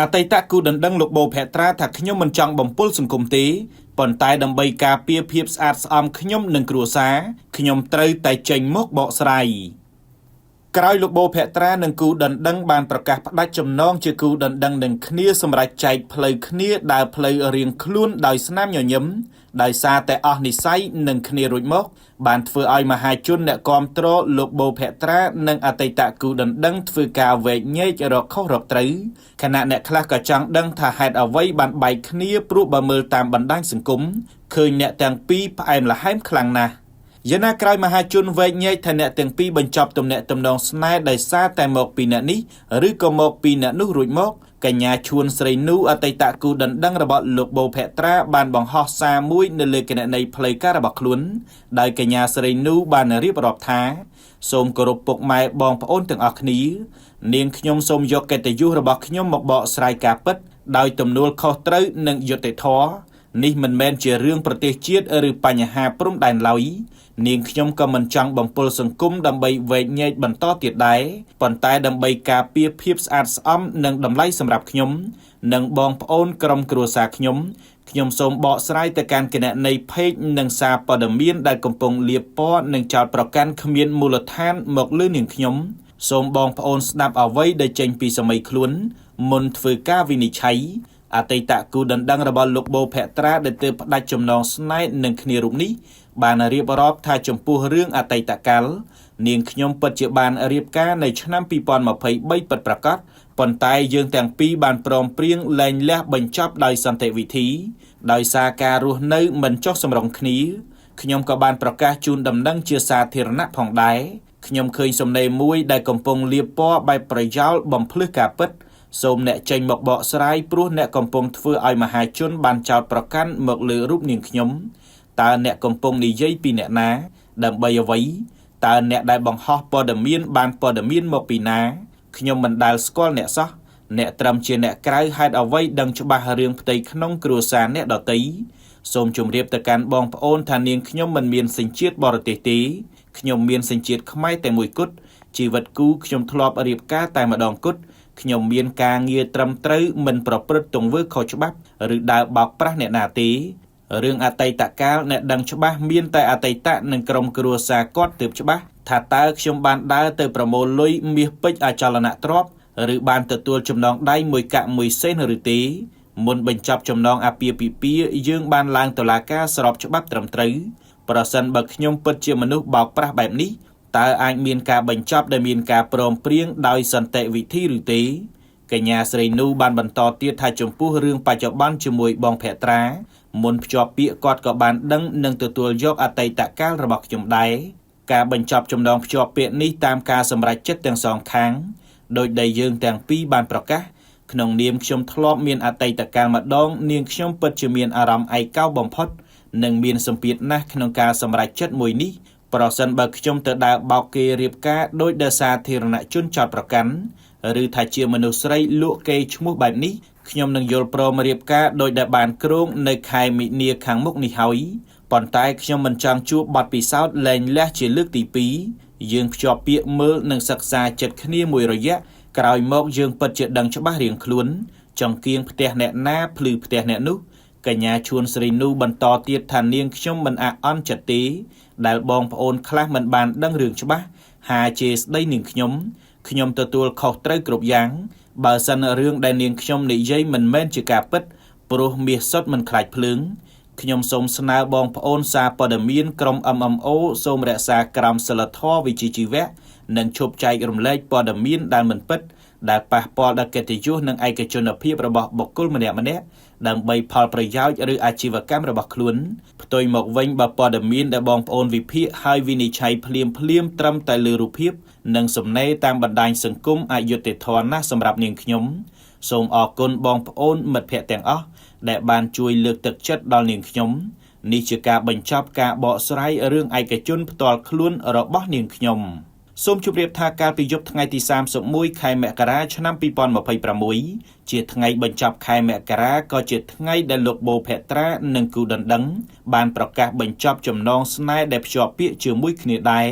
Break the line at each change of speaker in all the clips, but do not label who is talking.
អតីតគូដណ្ដឹងលោកបូផេត្រាថាខ្ញុំមិនចង់បំពុលសង្គមទេប៉ុន្តែដើម្បីការពារភាពស្អាតស្អំខ្ញុំនិងគ្រួសារខ្ញុំត្រូវតែចេញមកបកស្រាយក្រោយលោកបូផេត្រានិងគូដណ្ដឹងបានប្រកាសផ្ដាច់ចំណងជាគូដណ្ដឹងនឹងគ្នាសម្រាប់ចែកផ្លូវគ្នាដើរផ្លូវរៀងខ្លួនដោយស្នាមញញឹមដោយសារតែអស់និស្ស័យនឹងគ្នារួចមកបានធ្វើឲ្យមហាជនអ្នកគាំទ្រលោកបូផេត្រានិងអតីតគូដណ្ដឹងធ្វើការវែកញែករកខុសរកត្រូវខណៈអ្នកខ្លះក៏ចង់ដឹងថាហេតុអ្វីបានបែកគ្នាព្រោះបើមើលតាមបណ្ដាញសង្គមឃើញអ្នកទាំងពីរផ្អែមល្ហែមខ្លាំងណាស់យ៉ាងណាក្រោយមហាជនវែកញែកថាអ្នកទាំងពីរបញ្ចប់ទំនាក់ទំនងស្នេហ៍ដោយសារតែមកពីអ្នកនេះឬក៏មកពីអ្នកនោះរួចមកកញ្ញាឈួនស្រីនូអតីតគូដណ្ដឹងរបស់លោកបូផេត្រាបានបង្ហោះសារមួយនៅលើគណនីផ្លូវការរបស់ខ្លួនដោយកញ្ញាស្រីនូបានរៀបរាប់ថាសូមគោរពពុកម៉ែបងប្អូនទាំងអស់គ្នានាងខ្ញុំសូមយកកិត្តិយសរបស់ខ្ញុំមកបកស្រាយការពិតដោយទំនួលខុសត្រូវនិងយុត្តិធម៌នេះមិនមែនជារឿងប្រទេសជាតិឬបញ្ហាព្រំដែនឡើយនាងខ្ញុំក៏មិនចង់បំពុលសង្គមដើម្បីវែកញែកបន្តទៀតដែរប៉ុន្តែដើម្បីការពារភាពស្អាតស្អំនិងតម្លៃសម្រាប់ខ្ញុំនិងបងប្អូនក្រុមគ្រួសារខ្ញុំសូមបកស្រាយទៅកាន់គណនីពេកនិងសារព័ត៌មានដែលកំពុងលាបពណ៌និងចោទប្រកាន់គ្មានមូលដ្ឋានមកលើនាងខ្ញុំសូមបងប្អូនស្ដាប់អ្វីដែលចេញពីសម័យខ្លួនមុនធ្វើការវិនិច្ឆ័យអតីតគូដណ្ដឹងរបស់លោកបូផេត្រាដែលទើបផ្ដាច់ចំណងស្នេហ៍នឹងគ្នារូបនេះបានរៀបរាប់ថាចំពោះរឿងអតីតកាលនាងខ្ញុំពិតជាបានរៀបការនៅឆ្នាំ2023ពិតប្រាកដប៉ុន្តែយើងទាំងពីរបានព្រមព្រៀងលែងលះបញ្ចប់ដោយសន្តិវិធីដោយសារការរស់នៅមិនចុះសម្រុងគ្នាខ្ញុំក៏បានប្រកាសជូនដំណឹងជាសាធារណៈផងដែរខ្ញុំឃើញសំណេរមួយដែលកំពុងលាបពណ៌បែបប្រយោលបំភ្លឺការពិតសូមអ្នកចេញមកបកស្រាយព្រោះអ្នកកំពុងធ្វើឲ្យមហាជនបានចោទប្រកាន់មកលើរូបនាងខ្ញុំតើអ្នកកំពុងនិយាយពីអ្នកណាដើម្បីអ្វីតើអ្នកដែលបង្ហោះព័ត៌មានបានព័ត៌មានមកពីណាខ្ញុំមិនដែលស្គាល់អ្នកសោះអ្នកត្រឹមជាអ្នកក្រៅហេតុអ្វីដឹងច្បាស់រឿងផ្ទៃក្នុងគ្រួសារអ្នកដទៃសូមជម្រាបទៅកាន់បងប្អូនថានាងខ្ញុំមិនមានសញ្ជាតិបរទេសទេខ្ញុំមានសញ្ជាតិខ្មែរតែមួយគត់ជីវិតគូខ្ញុំធ្លាប់រៀបការតែម្ដងគត់ខ្ញុំមានការងារត្រឹមត្រូវមិនប្រព្រឹត្តទង្វើខុសច្បាប់ឬដើរបោកប្រាស់អ្នកណាទេរឿងអតីតកាលអ្នកដឹងច្បាស់មានតែអតីតនិងក្រុមគ្រួសារគាត់ទើបច្បាស់ថាតើខ្ញុំបានដើរទៅប្រមូលលុយមាសពេជ្រអចលនទ្រព្យឬបានទទួលចំណងដៃមួយកាក់មួយសេនឬទេមុនបញ្ចប់ចំណងអាពាហ៍ពិពាហ៍យើងបានឡើងតុលាការស្របច្បាប់ត្រឹមត្រូវប្រសិនបើខ្ញុំពិតជាមនុស្សបោកប្រាស់បែបនេះតើអាចមានការបញ្ចប់ដែលមានការព្រមព្រៀងដោយសន្តិវិធីឬទេកញ្ញាស្រីនូបានបន្តទៀតថាចំពោះរឿងបច្ចុប្បន្នជាមួយបងភក្ត្រាមុនភ្ជាប់ពាក្យគាត់ក៏បានដឹងនិងទទួលយកអតីតកាលរបស់ខ្ញុំដែរការបញ្ចប់ចំណងភ្ជាប់ពាក្យនេះតាមការសម្រេចចិត្តទាំងសងខាងដោយដែលយើងទាំងពីរបានប្រកាសក្នុងនាមខ្ញុំធ្លាប់មានអតីតកាលម្ដងនាងខ្ញុំពិតជាមានអារម្មណ៍ឯកោបំផុតនិងមានសម្ពាធណាស់ក្នុងការសម្រេចចិត្តមួយនេះប្រសិនបើខ្ញុំទៅដើរបោកគេរៀបការដោយដែលសាធារណជនចោទប្រកាន់ឬថាជាមនុស្សស្រីលក់គេឈ្មោះបែបនេះខ្ញុំនឹងយល់ព្រមរៀបការដោយដែលបានគ្រោងនៅខែមិនិនាខាងមុខនេះហើយប៉ុន្តែខ្ញុំមិនចង់ជួបបទពិសោធន៍លែងលះជាលើកទី2យើងភ្ជាប់ពាក្យមើលនិងសិក្សាចិត្តគ្នាមួយរយៈក្រោយមកយើងពិតជាដឹងច្បាស់រៀងខ្លួនចង្គៀងផ្ទះអ្នកណាភ្លឺផ្ទះអ្នកនោះកញ្ញាឈួនស្រីនូបន្តទៀតថានាងខ្ញុំមិនអាក់អន់ចិត្តទេដែលបងប្អូនខ្លះមិនបានដឹងរឿងច្បាស់ហាជេរស្ដីនាងខ្ញុំទទួលខុសត្រូវគ្រប់យ៉ាងបើសិនរឿងដែលនាងខ្ញុំនិយាយមិនមែនជាការពិតព្រោះមាសសុទ្ធមិនខ្លាចភ្លើងខ្ញុំសូមស្នើបងប្អូនសារព័ត៌មានក្រុម MMO សូមរក្សាក្រមសីលធម៌វិជ្ជាជីវៈនិងឈប់ចែករំលែកព័ត៌មានដែលមិនពិតដែលប៉ះពាល់ដល់កិត្តិយសនិងឯកជនភាពរបស់បុគ្គលម្នាក់ៗដើម្បីផលប្រយោជន៍ឬអាជីវកម្មរបស់ខ្លួនផ្ទុយមកវិញបើព័ត៌មានដែលបងប្អូនវិភាគហើយវិនិច្ឆ័យភ្លាមត្រឹមតែលើរូបភាពនិងសំណេរតាមបណ្ដាញសង្គមអយុត្តិធម៌ណាស់សម្រាប់នាងខ្ញុំសូមអរគុណបងប្អូនមិត្តភ័ក្តិទាំងអស់ដែលបានជួយលើកទឹកចិត្តដល់នាងខ្ញុំនេះជាការបញ្ចប់ការបកស្រាយរឿងឯកជនផ្ទាល់ខ្លួនរបស់នាងខ្ញុំសូមជម្រាបថាកាលពីយប់ថ្ងៃទី31ខែមករាឆ្នាំ2026ជាថ្ងៃបញ្ចប់ខែមករាក៏ជាថ្ងៃដែលលោកបូផេត្រានិងគូដណ្ដឹងបានប្រកាសបញ្ចប់ចំណងស្នេហ៍ដែលភ្ជាប់ពាក្យជាមួយគ្នាដែរ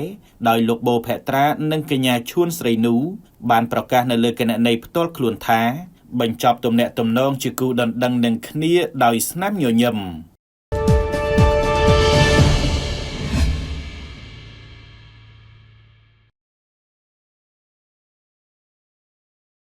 ដោយលោកបូផេត្រានិងកញ្ញាឈួនស្រីនូបានប្រកាសនៅលើគណនីផ្ទាល់ខ្លួនថា បញ្ចប់ទំនាក់ទំនងជាគូដណ្ដឹងនឹងគ្នាដោយស្នាមញញឹម